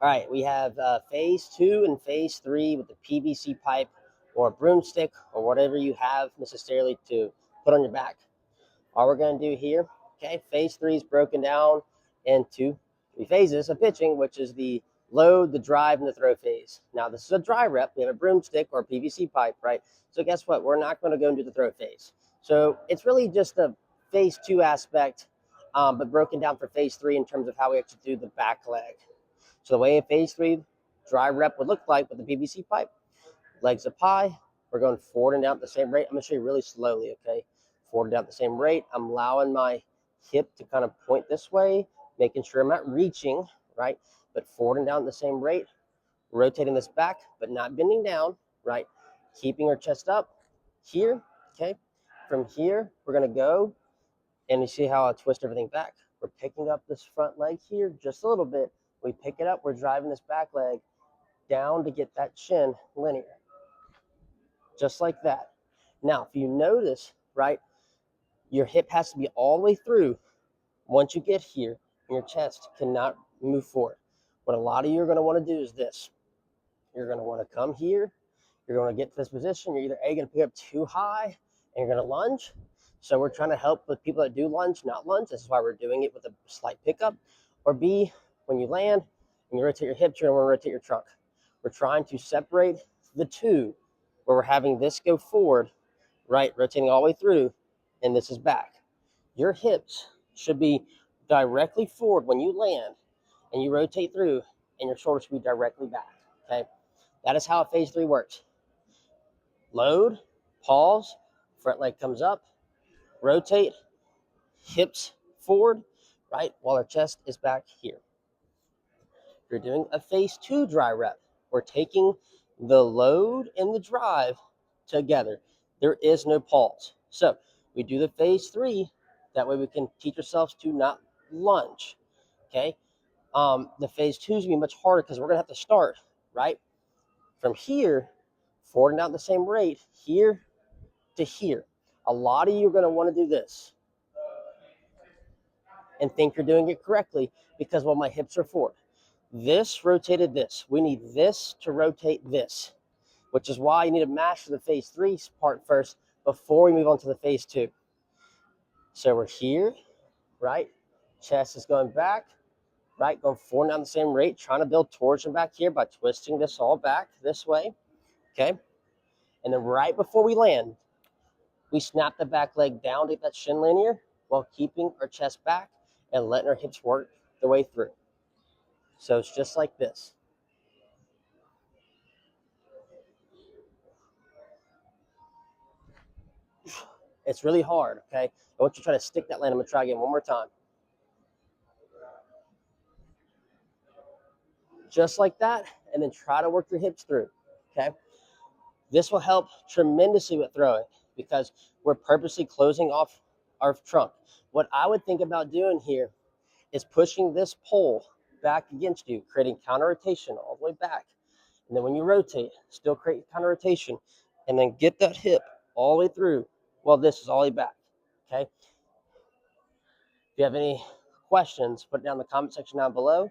All right, we have phase 2 and phase 3 with the PVC pipe or broomstick or whatever you have necessarily to put on your back. All we're going to do here, okay, phase 3 is broken down into 3 phases of pitching, which is the load, the drive, and the throw phase. Now, this is a dry rep. We have a broomstick or a PVC pipe, right? So guess what? We're not going to go into the throw phase. So it's really just the phase 2 aspect, but broken down for phase 3 in terms of how we actually do the back leg. So the way a phase 3 dry rep would look like with the PVC pipe, legs up high, we're going forward and down at the same rate. I'm going to show you really slowly, okay? Forward and down at the same rate. I'm allowing my hip to kind of point this way, making sure I'm not reaching, right? But forward and down at the same rate, rotating this back, but not bending down, right? Keeping our chest up here, okay? From here, we're going to go, and you see how I twist everything back. We're picking up this front leg here just a little bit. We pick it up, we're driving this back leg down to get that shin linear, just like that. Now, if you notice, right, your hip has to be all the way through. Once you get here, your chest cannot move forward. What a lot of you are going to want to do is this. You're going to want to come here. You're going to get to this position. You're either A, going to pick up too high, and you're going to lunge. So we're trying to help with people that do lunge, not lunge. This is why we're doing it with a slight pickup. Or B, when you land and you rotate your hips, you're going to want to rotate your trunk. We're trying to separate the two, where we're having this go forward, right, rotating all the way through, and this is back. Your hips should be directly forward when you land and you rotate through, and your shoulders should be directly back, okay? That is how phase 3 works. Load, pause, front leg comes up, rotate, hips forward, right, while our chest is back here. You're doing a phase 2 dry rep. We're taking the load and the drive together. There is no pause. So we do the phase 3. That way we can teach ourselves to not lunge. Okay. The phase 2 is going to be much harder because we're going to have to start, right, from here, forward and down at the same rate, here to here. A lot of you are going to want to do this and think you're doing it correctly because, well, my hips are forward. This rotated this. We need this to rotate this, which is why you need to master the phase 3 part first before we move on to the phase 2. So we're here, right? Chest is going back, right? Going forward down the same rate, trying to build torsion back here by twisting this all back this way, okay? And then right before we land, we snap the back leg down to get that shin linear while keeping our chest back and letting our hips work their way through. So it's just like this. It's really hard, okay? I want you to try to stick that land. I'm going to try again one more time. Just like that, and then try to work your hips through, okay? This will help tremendously with throwing because we're purposely closing off our trunk. What I would think about doing here is pushing this pole back against you, creating counter rotation all the way back. And then when you rotate, still create counter rotation, and then get that hip all the way through while this is all the way back, okay? If you have any questions, put it down in the comment section down below.